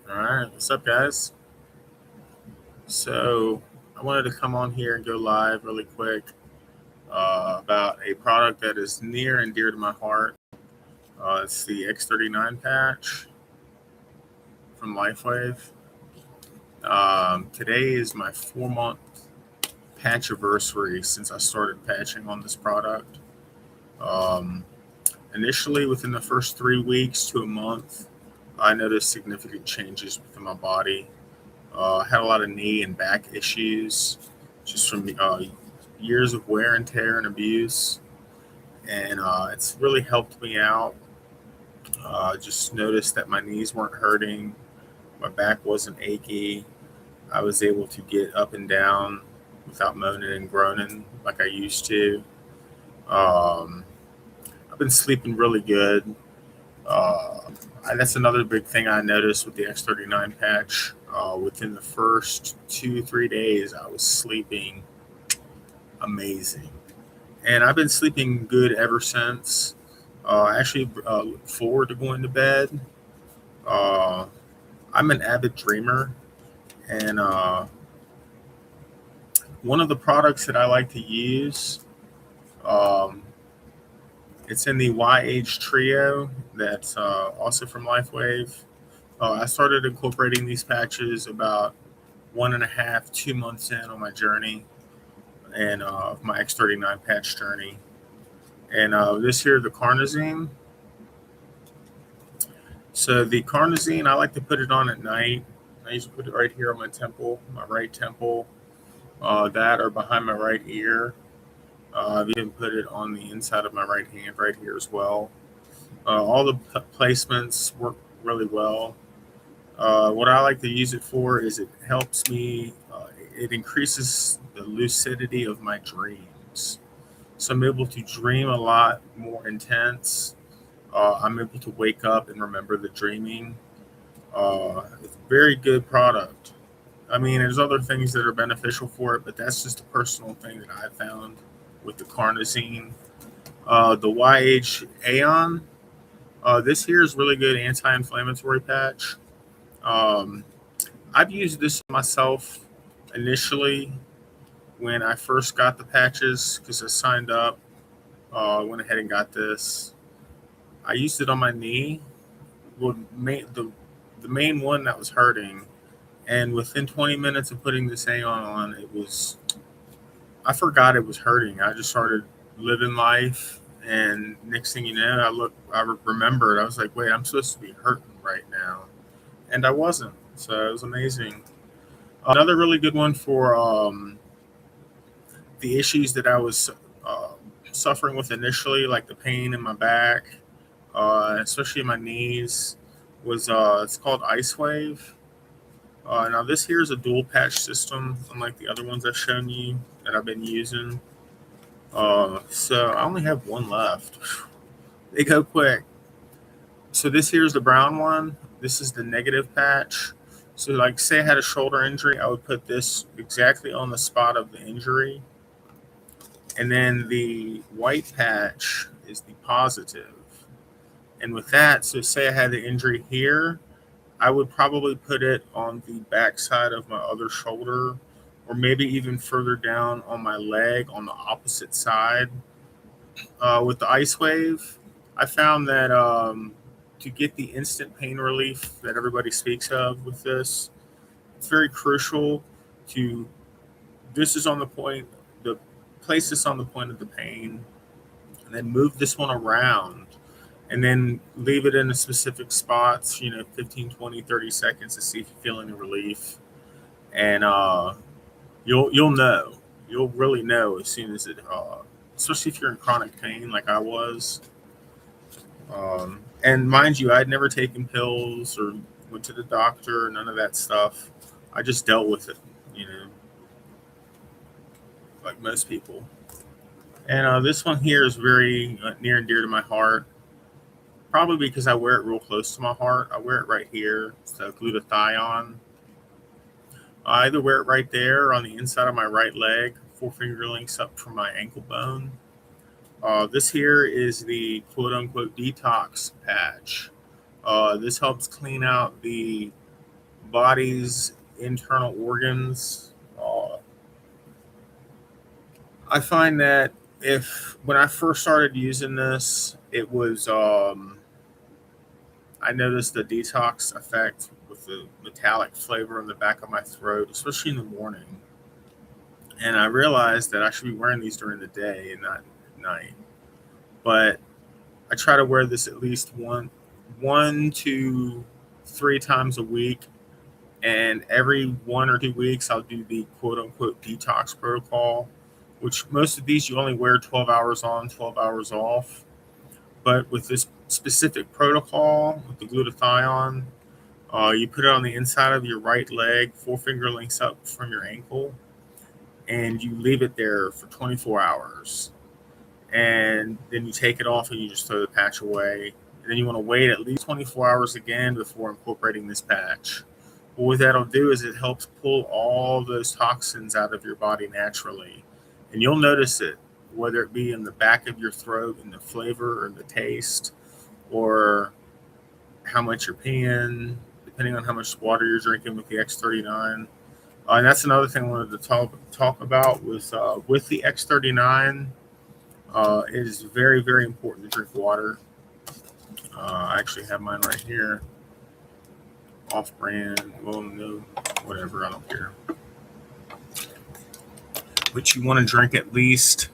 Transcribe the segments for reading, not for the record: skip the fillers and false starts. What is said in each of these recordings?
All right, what's up, guys? So, I wanted to come on here and go live really quick about a product that is near and dear to my heart. It's the X39 patch from LifeWave. Today is my 4 month patch anniversary since I started patching on this product. Um, Initially, within the first 3 weeks to a month, I noticed significant changes within my body. I had a lot of knee and back issues just from years of wear and tear and abuse, and it's really helped me out. Just noticed that my knees weren't hurting, my back wasn't achy. I was able to get up and down without moaning and groaning like I used to. Um, I've been sleeping really good. Uh, that's another big thing I noticed with the X39 patch. Within the first 2, 3 days, I was sleeping amazing. And I've been sleeping good ever since. I actually look forward to going to bed. Uh, I'm an avid dreamer, and one of the products that I like to use, um, it's in the YH Trio. That's also from LifeWave. I started incorporating these patches about 1.5, 2 months in on my journey and my X39 patch journey. And this here, the Carnosine. So the Carnosine, I like to put it on at night. I usually put it right here on my temple, my right temple, that or behind my right ear. I've even put it on the inside of my right hand right here as well. All the placements work really well. What I like to use it for is it helps me, it increases the lucidity of my dreams. So I'm able to dream a lot more intense. I'm able to wake up and remember the dreaming. It's a very good product. I mean, there's other things that are beneficial for it, but that's just a personal thing that I found with the Carnosine. The YH Aeon, this here is really good anti-inflammatory patch. Um, I've used this myself initially when I first got the patches because I signed up. Went ahead and got this. I used it on my knee. Well, the main one that was hurting, and within 20 minutes of putting this Aeon on, it was I forgot it was hurting. I just started living life, and next thing you know, I remembered. I was like, wait, I'm supposed to be hurting right now, and I wasn't. So it was amazing. Another really good one for the issues that I was uh, suffering with initially, like the pain in my back, especially in my knees, was it's called Ice Wave. Now this here is a dual patch system, unlike the other ones I've shown you that I've been using. So I only have one left. They go quick. So this here is the brown one. This is the negative patch. So like say I had a shoulder injury, I would put this exactly on the spot of the injury. And then the white patch is the positive. And with that, so say I had the injury here, I would probably put it on the backside of my other shoulder, or maybe even further down on my leg on the opposite side. With the ice wave, I found that to get the instant pain relief that everybody speaks of with this, it's very crucial to this is on the point, the place this on the point of the pain, and then move this one around and then leave it in the specific spots, 15, 20, 30 seconds to see if you feel any relief. And you'll know. You'll really know as soon as it, especially if you're in chronic pain like I was. And mind you, I'd never taken pills or went to the doctor, none of that stuff. I just dealt with it, you know, like most people. And this one here is very near and dear to my heart. Probably because I wear it real close to my heart. I wear it right here. So glutathione. I either wear it right there or on the inside of my right leg, four finger links up from my ankle bone. This here is the quote unquote detox patch. This helps clean out the body's internal organs. I find that if when I first started using this, it was I noticed the detox effect with the metallic flavor in the back of my throat, especially in the morning. And I realized that I should be wearing these during the day and not at night. But I try to wear this at least one to three times a week. And every 1 or 2 weeks, I'll do the quote unquote detox protocol, which most of these you only wear 12 hours on, 12 hours off. But with this specific protocol, with the glutathione, you put it on the inside of your right leg, four-finger lengths up from your ankle, and you leave it there for 24 hours. And then you take it off and you just throw the patch away. And then you want to wait at least 24 hours again before incorporating this patch. But what that'll do is it helps pull all those toxins out of your body naturally. And you'll notice it, whether it be in the back of your throat, in the flavor or the taste, or how much you're peeing, depending on how much water you're drinking with the X39. And that's another thing I wanted to talk about with the X39. It is very, very important to drink water. I actually have mine right here. Off brand, well, no, whatever, I don't care. But you want to drink at least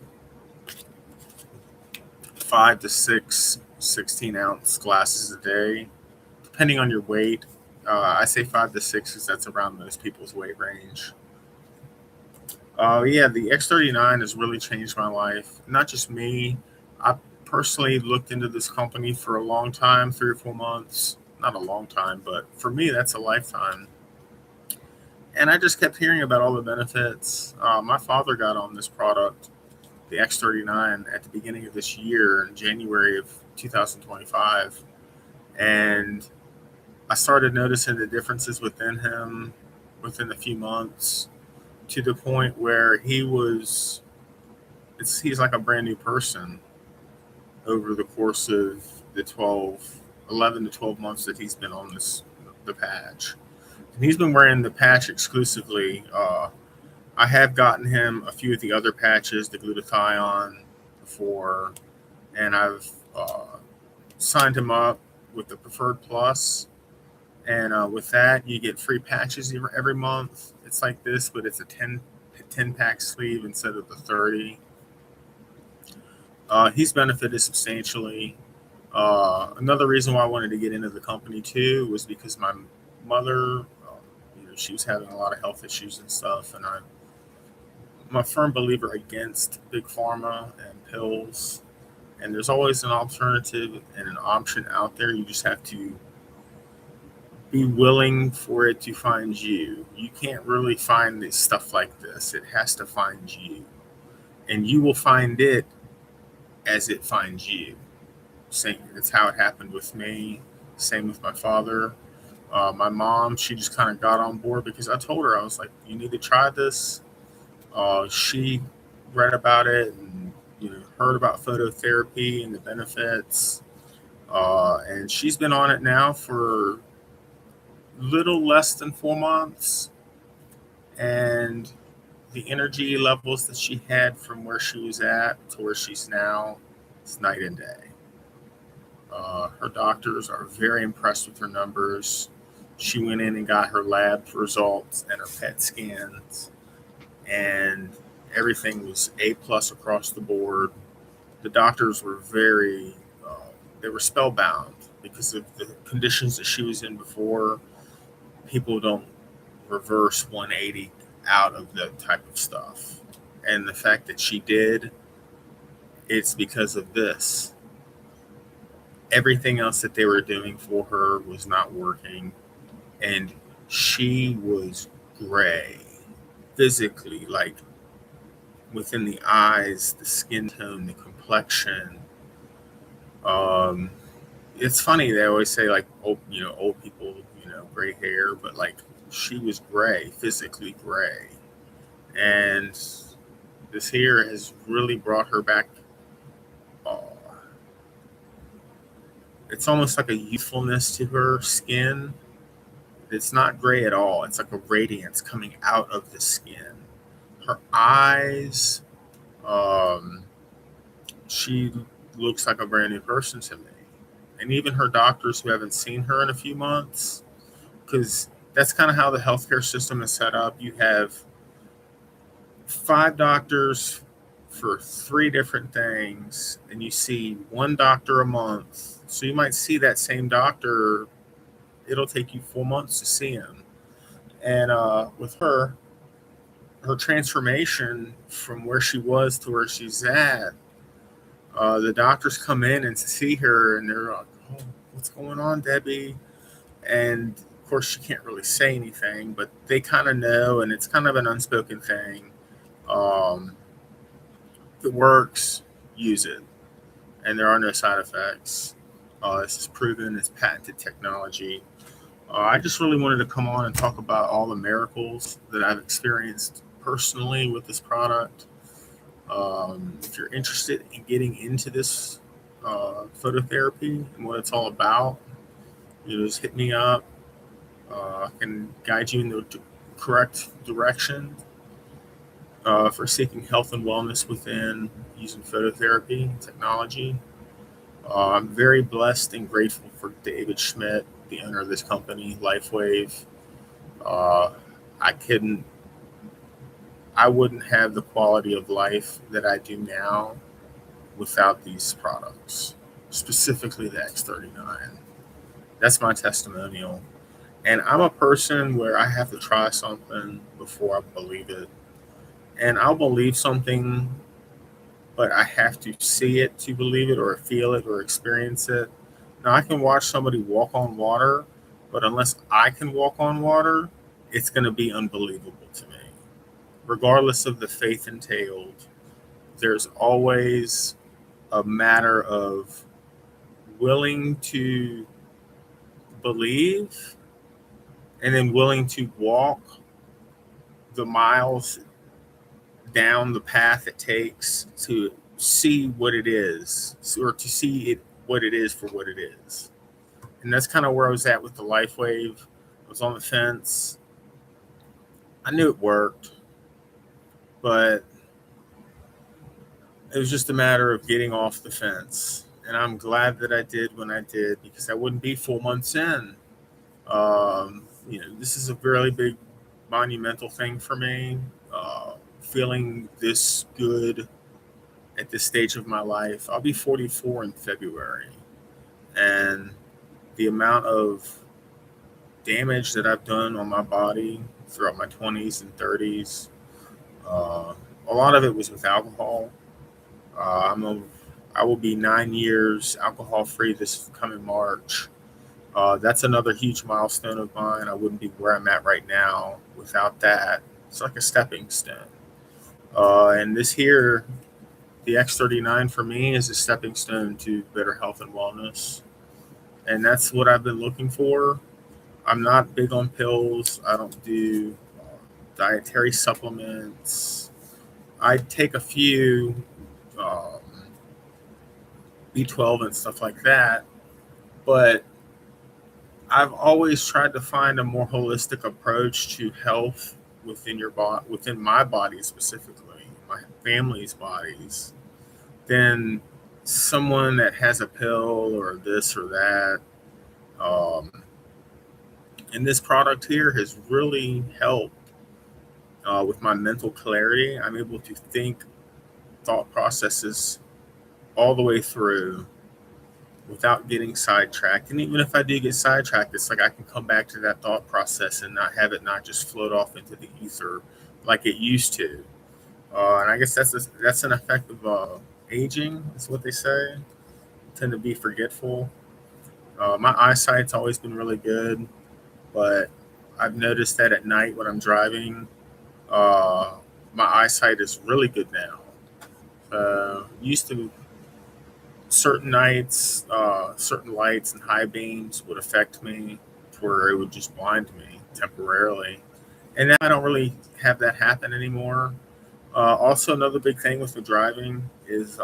5 to 6 16-ounce glasses a day, depending on your weight. I say 5 to 6 because that's around most people's weight range. Yeah, the X39 has really changed my life. Not just me. I personally looked into this company for a long time, 3 or 4 months. Not a long time, but for me, that's a lifetime. And I just kept hearing about all the benefits. My father got on this product, the X39, at the beginning of this year, in January of 2025. And I started noticing the differences within him within a few months, to the point where he's like a brand new person over the course of the 11 to 12 months that he's been on the patch. And he's been wearing the patch exclusively. I have gotten him a few of the other patches, the glutathione before, and I've signed him up with the Preferred Plus. And with that, you get free patches every month. It's like this, but it's a 10 pack sleeve instead of the 30. He's benefited substantially. Another reason why I wanted to get into the company too was because my mother, she was having a lot of health issues and stuff, and I'm a firm believer against big pharma and pills. And there's always an alternative and an option out there. You just have to be willing for it to find you. You can't really find this stuff like this. It has to find you. And you will find it as it finds you. Same. It's how it happened with me. Same with my father. My mom, she just kind of got on board because I told her, I was like, you need to try this. She read about it and heard about phototherapy and the benefits. And she's been on it now for little less than 4 months, and the energy levels that she had from where she was at to where she's now, it's night and day. Her doctors are very impressed with her numbers. She went in and got her lab results and her PET scans, and everything was A plus across the board. The doctors were they were spellbound because of the conditions that she was in before. People don't reverse 180 out of that type of stuff. And the fact that she did, it's because of this. Everything else that they were doing for her was not working. And she was gray, physically, like within the eyes, the skin tone, the complexion. It's funny, they always say like old people, gray hair, but like she was gray, physically gray. And this here has really brought her back. Uh, it's almost like a youthfulness to her skin. It's not gray at all. It's like a radiance coming out of the skin. Her eyes, um, she looks like a brand new person to me. And even her doctors who haven't seen her in a few months, because that's kind of how the healthcare system is set up. You have 5 doctors for 3 different things, and you see one doctor a month. So you might see that same doctor. It'll take you 4 months to see him. And with her transformation from where she was to where she's at, the doctors come in and see her, and they're like, "Oh, what's going on, Debbie?" And of course, she can't really say anything, but they kind of know, and it's kind of an unspoken thing. Um, if it works, use it, and there are no side effects. This is proven; it's patented technology. I just really wanted to come on and talk about all the miracles that I've experienced personally with this product. If you're interested in getting into this phototherapy and what it's all about, just hit me up. I can guide you in the correct direction for seeking health and wellness within using phototherapy technology. I'm very blessed and grateful for David Schmidt, the owner of this company, LifeWave. Uh, I couldn't, I wouldn't have the quality of life that I do now without these products, specifically the X39. That's my testimonial. And I'm a person where I have to try something before I believe it. And I'll believe something, but I have to see it to believe it or feel it or experience it. Now, I can watch somebody walk on water, but unless I can walk on water, it's going to be unbelievable to me. Regardless of the faith entailed, there's always a matter of willing to believe and then willing to walk the miles down the path it takes to see what it is, or to see it what it is for what it is. And that's kind of where I was at with the LifeWave. I was on the fence. I knew it worked, but it was just a matter of getting off the fence. And I'm glad that I did when I did, because I wouldn't be 4 months in. This is a really big, monumental thing for me. Feeling this good at this stage of my life. I'll be 44 in February. And the amount of damage that I've done on my body throughout my 20s and 30s, a lot of it was with alcohol. I will be 9 years alcohol free this coming March. That's another huge milestone of mine. I wouldn't be where I'm at right now without that. It's like a stepping stone. And this here, the X39 for me is a stepping stone to better health and wellness. And that's what I've been looking for. I'm not big on pills. I don't do dietary supplements. I take a few um, B12 and stuff like that, but I've always tried to find a more holistic approach to health within your body, within my body specifically, my family's bodies, than someone that has a pill or this or that. Um, and this product here has really helped with my mental clarity. I'm able to think thought processes all the way through without getting sidetracked. And even if I do get sidetracked, it's like I can come back to that thought process and not have it not just float off into the ether like it used to. And I guess that's an effect of aging, is what they say. I tend to be forgetful. My eyesight's always been really good, but I've noticed that at night when I'm driving, uh, my eyesight is really good now. Used to certain nights, certain lights and high beams would affect me to where it would just blind me temporarily. And now I don't really have that happen anymore. Also, another big thing with the driving is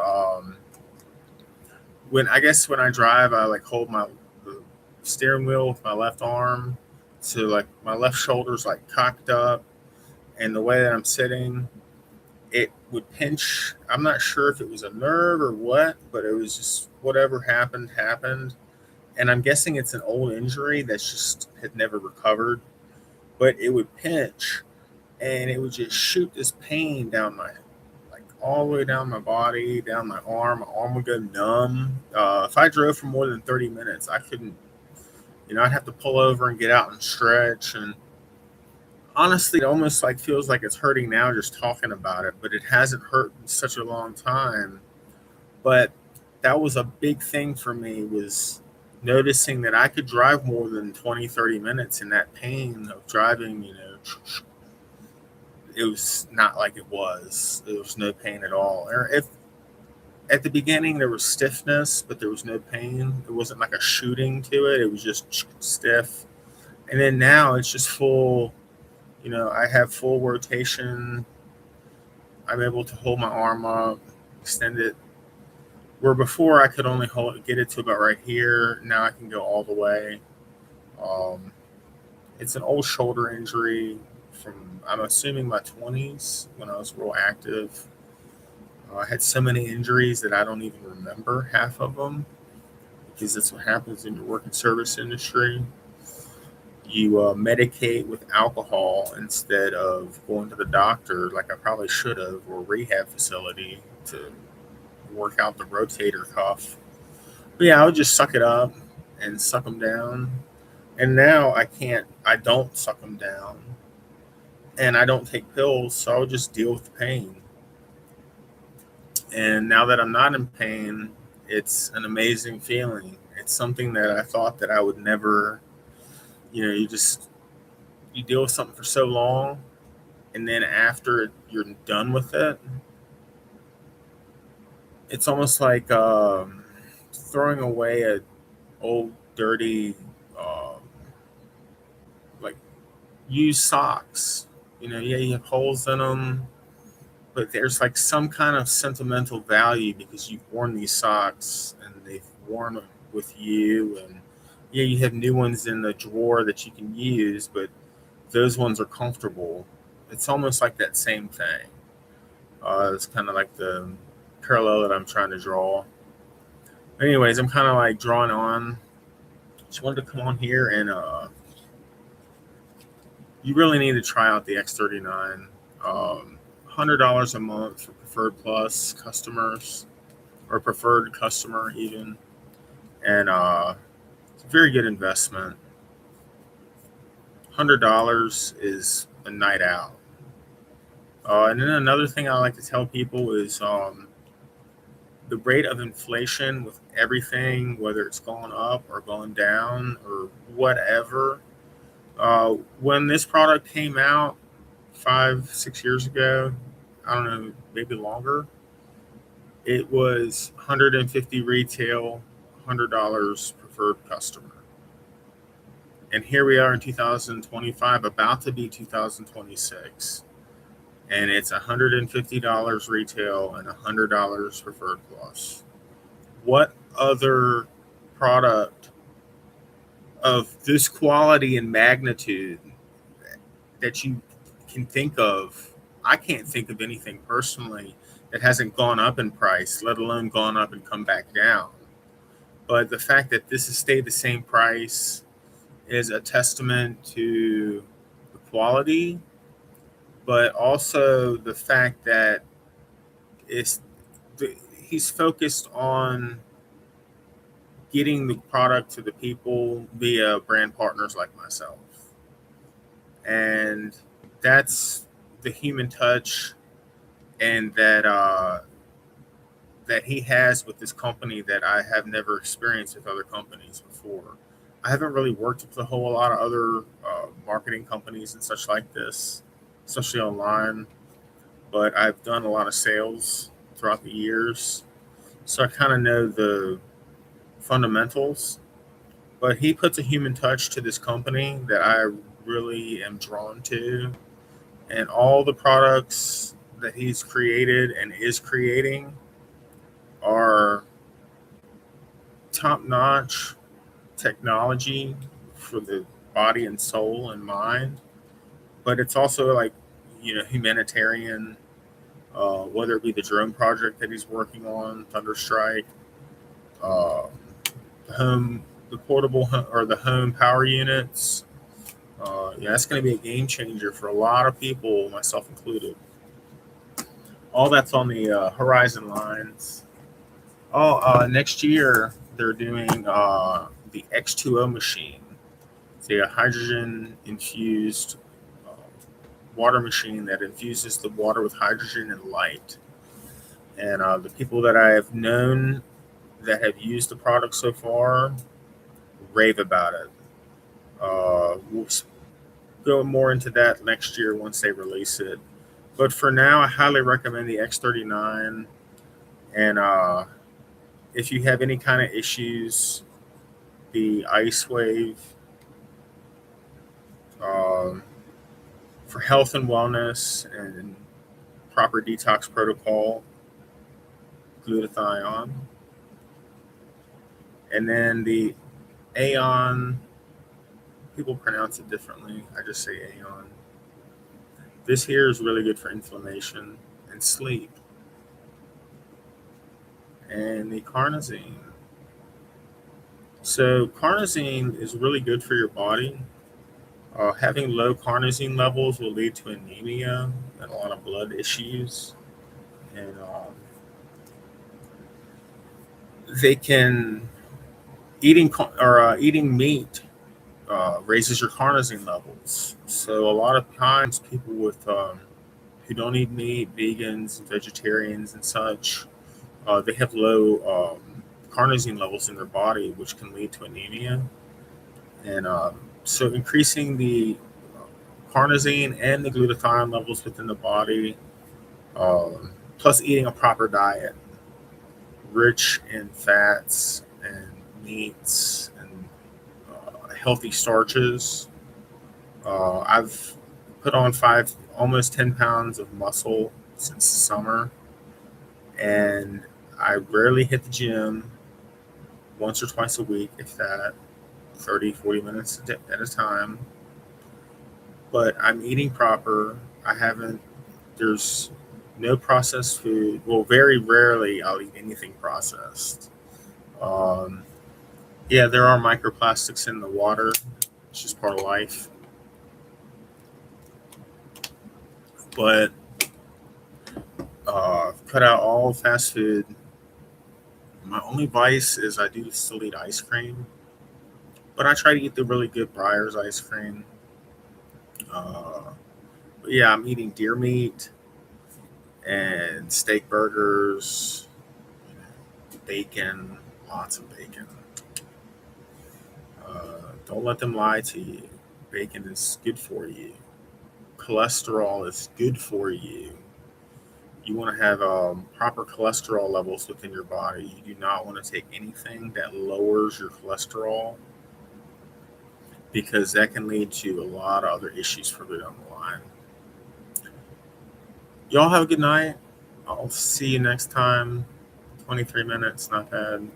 when I drive, I like hold my the steering wheel with my left arm So like my left shoulder's like cocked up, and the way that I'm sitting, it would pinch. I'm not sure if it was a nerve or what, but it was just whatever happened. And I'm guessing it's an old injury that's just had never recovered. But it would pinch, and it would just shoot this pain down my, like all the way down my body, down my arm. My arm would go numb. If I drove for more than 30 minutes, I couldn't. I'd have to pull over and get out and stretch. And honestly, it almost like feels like it's hurting now just talking about it, but it hasn't hurt in such a long time. But that was a big thing for me, was noticing that I could drive more than 20, 30 minutes, and that pain of driving, it was not like it was. There was no pain at all. Or if at the beginning there was stiffness, but there was no pain. It wasn't like a shooting to it. It was just stiff. And then now it's just full. I have full rotation. I'm able to hold my arm up, extend it. Where before I could only get it to about right here. Now I can go all the way. Um, it's an old shoulder injury from, I'm assuming, my 20s when I was real active. I had so many injuries that I don't even remember half of them, because that's what happens in your work and service industry. You medicate with alcohol instead of going to the doctor, like I probably should have, or rehab facility to work out the rotator cuff. But yeah, I would just suck it up and suck them down. And now I can't, I don't suck them down, and I don't take pills, so I would just deal with the pain. And now that I'm not in pain, it's an amazing feeling. It's something that I thought that I would never, you deal with something for so long, and then after you're done with it, it's almost like throwing away a old dirty like used socks. Yeah, you have holes in them, but there's like some kind of sentimental value because you've worn these socks and they've worn with you. And yeah, you have new ones in the drawer that you can use, but those ones are comfortable. It's almost like that same thing. It's kind of like the parallel that I'm trying to draw. Anyways, I'm kind of like drawing on. Just wanted to come on here, and you really need to try out the X39. $100 a month for Preferred Plus customers, or preferred customer even, and it's a very good investment. $100 is a night out. And then another thing I like to tell people is the rate of inflation with everything, whether it's going up or going down or whatever. When this product came out 5, 6 years ago, I don't know, maybe longer, it was 150 retail, $100 preferred customer. And here we are in 2025, about to be 2026. And it's $150 retail and $100 preferred plus. What other product of this quality and magnitude that you can think of? I can't think of anything personally that hasn't gone up in price, let alone gone up and come back down. But the fact that this has stayed the same price is a testament to the quality, but also the fact that it's he's focused on getting the product to the people via brand partners like myself. And that's the human touch, and that he has with this company that I have never experienced with other companies before. I haven't really worked with a whole lot of other marketing companies and such like this, especially online, but I've done a lot of sales throughout the years. So I kind of know the fundamentals. But he puts a human touch to this company that I really am drawn to. And all the products that he's created and is creating are top notch technology for the body and soul and mind, but it's also like, humanitarian, whether it be the drone project that he's working on, Thunderstrike, uh, the portable or the home power units. Yeah, that's going to be a game changer for a lot of people, myself included. All that's on the horizon lines. Next year they're doing the X2O machine. It's a hydrogen infused uh, water machine that infuses the water with hydrogen and light. And the people that I have known that have used the product so far rave about it. We'll go more into that next year once they release it. But for now, I highly recommend the X39. And if you have any kind of issues, the Ice Wave, um, for health and wellness and proper detox protocol, glutathione. And then the Aeon, people pronounce it differently. I just say Aeon. This here is really good for inflammation and sleep. And the carnosine. So, carnosine is really good for your body. Having low carnosine levels will lead to anemia and a lot of blood issues. And they can eating meat raises your carnosine levels. So a lot of times, people with who don't eat meat, vegans, vegetarians, and such, they have low carnosine levels in their body, which can lead to anemia. And so increasing the carnosine and the glutathione levels within the body, plus eating a proper diet, rich in fats and meats and healthy starches. I've put on almost 10 pounds of muscle since the summer, and I rarely hit the gym, once or twice a week, if that, 30, 40 minutes at a time. But I'm eating proper. There's no processed food. Well, very rarely I'll eat anything processed. Um, yeah, there are microplastics in the water. It's just part of life. But cut out all fast food. My only vice is I do still eat ice cream, but I try to eat the really good Breyers ice cream. Uh, but yeah, I'm eating deer meat and steak burgers, bacon, lots of bacon. Don't let them lie to you. Bacon is good for you. Cholesterol is good for you. You want to have proper cholesterol levels within your body. You do not want to take anything that lowers your cholesterol because that can lead to a lot of other issues further down the line. Y'all have a good night. I'll see you next time. 23 minutes, not bad.